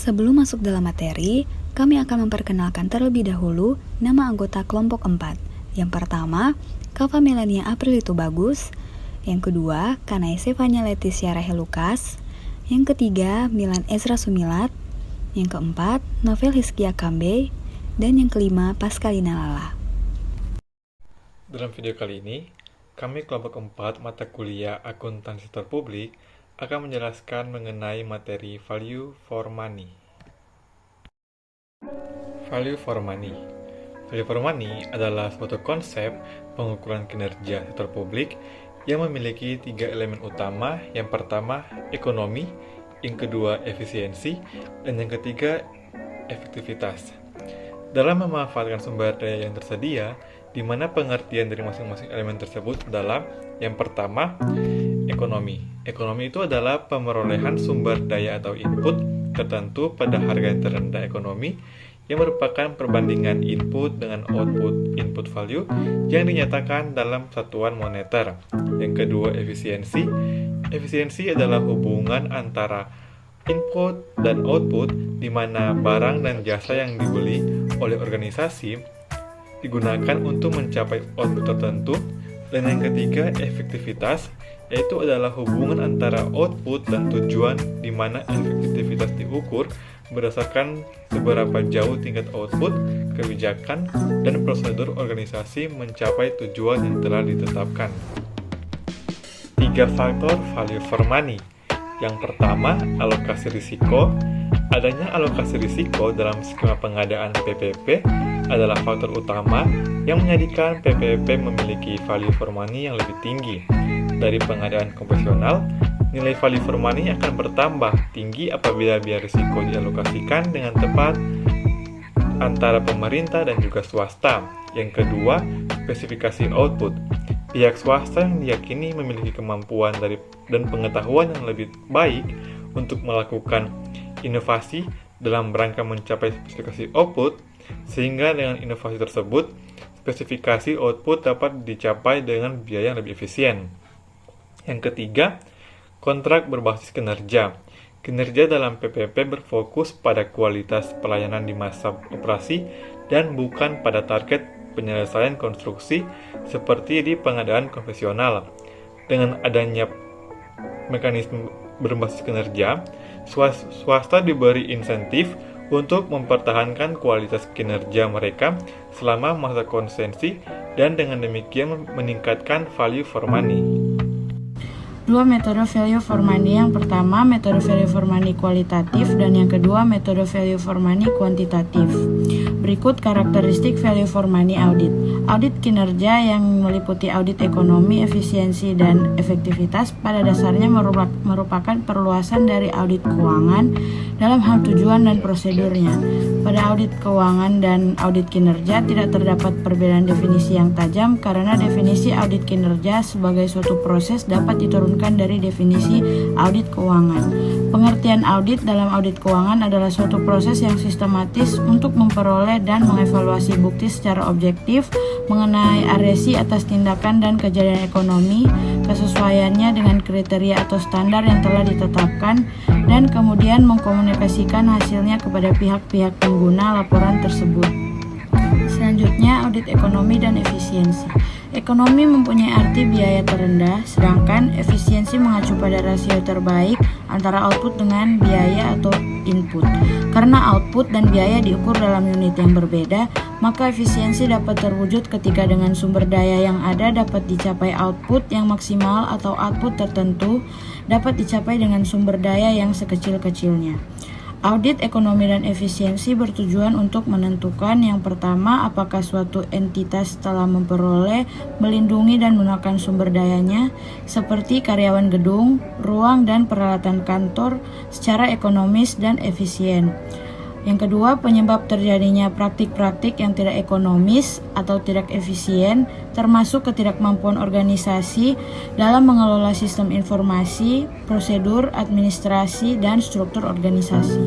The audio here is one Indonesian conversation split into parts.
Sebelum masuk dalam materi, kami akan memperkenalkan terlebih dahulu nama anggota kelompok 4. Yang pertama, Kava Melania April itu bagus. Yang kedua, Kanaise Vanya Leticia Rahel Lukas. Yang ketiga, Milan Ezra Sumilat. Yang keempat, Novel Hizkia Kambe. Dan yang kelima, Pascalina Lala. Dalam video kali ini, kami kelompok 4 mata kuliah akuntansi sektor publik akan menjelaskan mengenai materi Value for Money. Value for Money. Value for Money adalah suatu konsep pengukuran kinerja sektor publik yang memiliki 3 elemen utama. Yang pertama, ekonomi, yang kedua, efisiensi, dan yang ketiga, efektivitas. Dalam memanfaatkan sumber daya yang tersedia, di mana pengertian dari masing-masing elemen tersebut adalah yang pertama, ekonomi. Ekonomi itu adalah pemerolehan sumber daya atau input tertentu pada harga yang terendah ekonomi yang merupakan perbandingan input dengan output input value yang dinyatakan dalam satuan moneter. Yang kedua, efisiensi. Efisiensi adalah hubungan antara input dan output di mana barang dan jasa yang dibeli oleh organisasi digunakan untuk mencapai output tertentu. Dan yang ketiga, efektivitas, yaitu adalah hubungan antara output dan tujuan di mana efektivitas diukur berdasarkan seberapa jauh tingkat output, kebijakan, dan prosedur organisasi mencapai tujuan yang telah ditetapkan. 3 faktor value for money. Yang pertama, alokasi risiko. Adanya alokasi risiko dalam skema pengadaan PPP adalah faktor utama yang menjadikan PPP memiliki value for money yang lebih tinggi. Dari pengadaan konvensional, nilai value for money akan bertambah tinggi apabila biaya risiko dialokasikan dengan tepat antara pemerintah dan juga swasta. Yang kedua, spesifikasi output. Pihak swasta yang diyakini memiliki kemampuan dan pengetahuan yang lebih baik untuk melakukan inovasi dalam rangka mencapai spesifikasi output, sehingga dengan inovasi tersebut, spesifikasi output dapat dicapai dengan biaya yang lebih efisien. Yang ketiga, kontrak berbasis kinerja. Kinerja dalam PPP berfokus pada kualitas pelayanan di masa operasi dan bukan pada target penyelesaian konstruksi seperti di pengadaan konvensional. Dengan adanya mekanisme berbasis kinerja, swasta diberi insentif untuk mempertahankan kualitas kinerja mereka selama masa konsensi dan dengan demikian meningkatkan value for money. 2 metode value for money. Yang pertama, metode value for money kualitatif, dan yang kedua, metode value for money kuantitatif. Berikut karakteristik value for money audit. Audit kinerja yang meliputi audit ekonomi, efisiensi, dan efektivitas pada dasarnya merupakan perluasan dari audit keuangan dalam hal tujuan dan prosedurnya. Pada audit keuangan dan audit kinerja tidak terdapat perbedaan definisi yang tajam karena definisi audit kinerja sebagai suatu proses dapat diturunkan dari definisi audit keuangan. Pengertian audit dalam audit keuangan adalah suatu proses yang sistematis untuk memperoleh dan mengevaluasi bukti secara objektif mengenai aresi atas tindakan dan kejadian ekonomi, kesesuaiannya dengan kriteria atau standar yang telah ditetapkan, dan kemudian mengkomunikasikan hasilnya kepada pihak-pihak pengguna laporan tersebut. Selanjutnya, audit ekonomi dan efisiensi. Ekonomi mempunyai arti biaya terendah, sedangkan efisiensi mengacu pada rasio terbaik antara output dengan biaya atau input. Karena output dan biaya diukur dalam unit yang berbeda, maka efisiensi dapat terwujud ketika dengan sumber daya yang ada dapat dicapai output yang maksimal atau output tertentu dapat dicapai dengan sumber daya yang sekecil-kecilnya. Audit ekonomi dan efisiensi bertujuan untuk menentukan yang pertama, apakah suatu entitas telah memperoleh, melindungi, dan menggunakan sumber dayanya seperti karyawan gedung, ruang, dan peralatan kantor secara ekonomis dan efisien. Yang kedua, penyebab terjadinya praktik-praktik yang tidak ekonomis atau tidak efisien, termasuk ketidakmampuan organisasi dalam mengelola sistem informasi, prosedur, administrasi, dan struktur organisasi.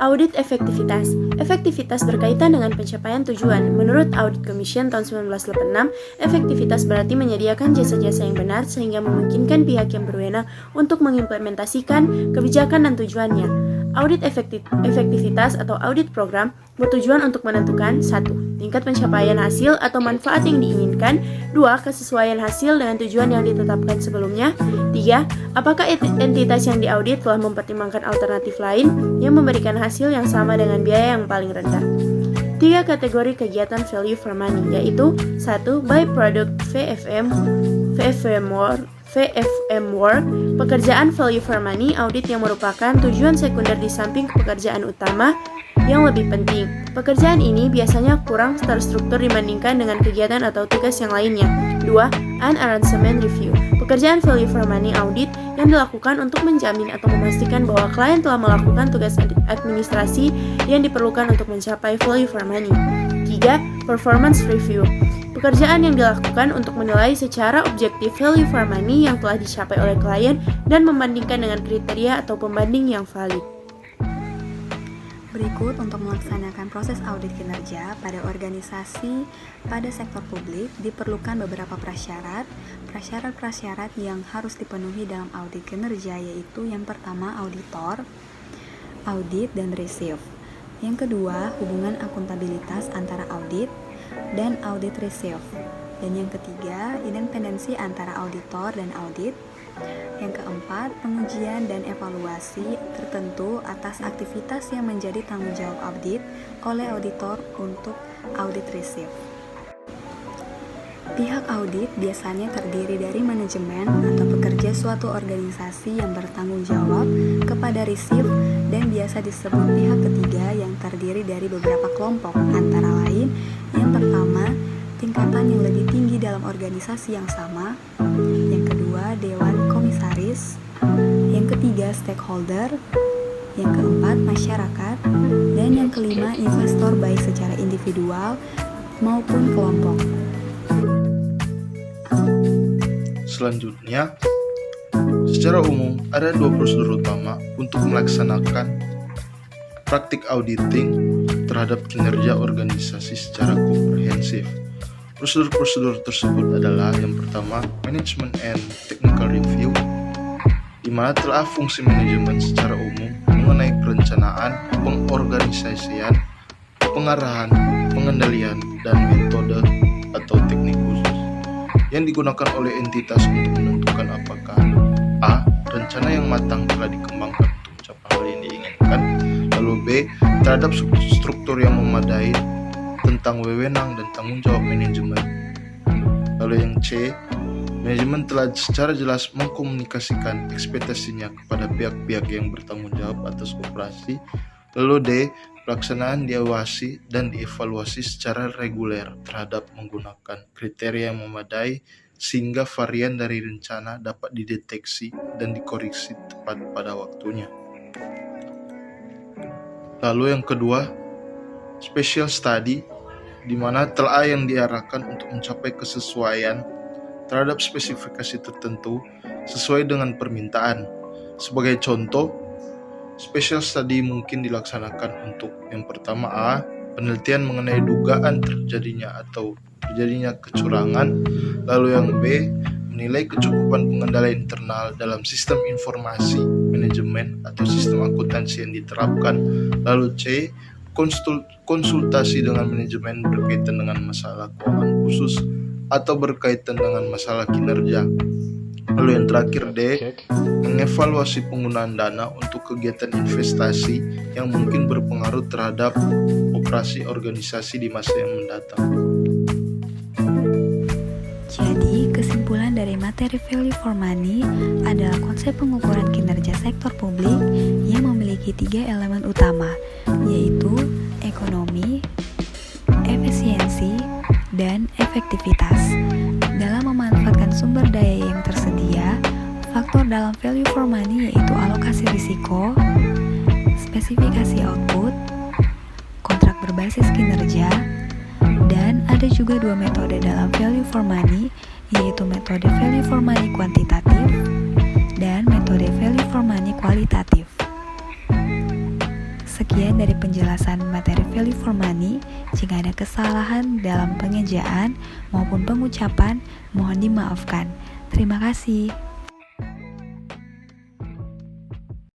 Audit efektivitas. Efektivitas berkaitan dengan pencapaian tujuan. Menurut Audit Commission tahun 1986, efektivitas berarti menyediakan jasa-jasa yang benar sehingga memungkinkan pihak yang berwenang untuk mengimplementasikan kebijakan dan tujuannya. Audit efektivitas atau audit program bertujuan untuk menentukan 1. Tingkat pencapaian hasil atau manfaat yang diinginkan. 2. Kesesuaian hasil dengan tujuan yang ditetapkan sebelumnya. 3. Apakah entitas yang diaudit telah mempertimbangkan alternatif lain yang memberikan hasil yang sama dengan biaya yang paling rendah. 3 kategori kegiatan value for money, yaitu 1. Byproduct VFM work, pekerjaan value for money audit yang merupakan tujuan sekunder di samping pekerjaan utama yang lebih penting. Pekerjaan ini biasanya kurang terstruktur dibandingkan dengan kegiatan atau tugas yang lainnya. 2. An arrangement review, pekerjaan value for money audit yang dilakukan untuk menjamin atau memastikan bahwa klien telah melakukan tugas administrasi yang diperlukan untuk mencapai value for money. 3. Performance review, pekerjaan yang dilakukan untuk menilai secara objektif value for money yang telah dicapai oleh klien dan membandingkan dengan kriteria atau pembanding yang valid. Berikut untuk melaksanakan proses audit kinerja pada organisasi pada sektor publik diperlukan beberapa prasyarat. Prasyarat yang harus dipenuhi dalam audit kinerja yaitu yang pertama auditor, audit dan receive. Yang kedua, hubungan akuntabilitas antara audit dan audit receive. Dan yang ketiga, independensi antara auditor dan audit. Yang keempat, pengujian dan evaluasi tertentu atas aktivitas yang menjadi tanggung jawab audit oleh auditor untuk audit receive. Pihak audit biasanya terdiri dari manajemen atau pekerja suatu organisasi yang bertanggung jawab kepada receive dan biasa disebut pihak ketiga yang terdiri dari beberapa kelompok, antara lain yang pertama, tingkatan yang lebih tinggi dalam organisasi yang sama, yang kedua, dewan komisaris, yang ketiga, stakeholder, yang keempat, masyarakat, dan yang kelima, investor baik secara individual maupun kelompok. Selanjutnya, secara umum ada 2 prosedur utama untuk melaksanakan praktik auditing terhadap kinerja organisasi secara komprehensif. Prosedur-prosedur tersebut adalah yang pertama, management and technical review, di mana telah fungsi manajemen secara umum mengenai perencanaan, pengorganisasian, pengarahan, pengendalian, dan metode atau teknik khusus yang digunakan oleh entitas untuk menentukan apakah A. Rencana yang matang telah dikembangkan untuk mencapai hal yang diinginkan, lalu B. Terhadap struktur yang memadai tentang wewenang dan tanggung jawab manajemen, lalu yang C. Manajemen telah secara jelas mengkomunikasikan ekspektasinya kepada pihak-pihak yang bertanggung jawab atas operasi, lalu D. Pelaksanaan diawasi dan dievaluasi secara reguler terhadap menggunakan kriteria yang memadai sehingga varian dari rencana dapat dideteksi dan dikoreksi tepat pada waktunya. Lalu yang kedua, special study, di mana telah yang diarahkan untuk mencapai kesesuaian terhadap spesifikasi tertentu sesuai dengan permintaan. Sebagai contoh, special study mungkin dilaksanakan untuk yang pertama A. Penelitian mengenai dugaan terjadinya kecurangan, lalu yang B. Menilai kecukupan pengendalian internal dalam sistem informasi manajemen atau sistem akuntansi yang diterapkan, lalu C. Konsultasi dengan manajemen berkaitan dengan masalah keuangan khusus atau berkaitan dengan masalah kinerja. Lalu yang terakhir D. Mengevaluasi penggunaan dana untuk kegiatan investasi yang mungkin berpengaruh terhadap operasi organisasi di masa yang mendatang. Jadi, kesimpulan dari materi value for money adalah konsep pengukuran kinerja sektor publik yang memiliki 3 elemen utama, yaitu ekonomi, efisiensi, dan efektivitas. Dalam memanfaatkan sumber daya yang tersedia, faktor dalam value for money yaitu alokasi risiko, spesifikasi output, kontrak berbasis kinerja, dan ada juga 2 metode dalam value for money, yaitu metode value for money kuantitatif dan metode value for money kualitatif. Sekian dari penjelasan materi value for money. Jika ada kesalahan dalam pengejaan maupun pengucapan, mohon dimaafkan. Terima kasih.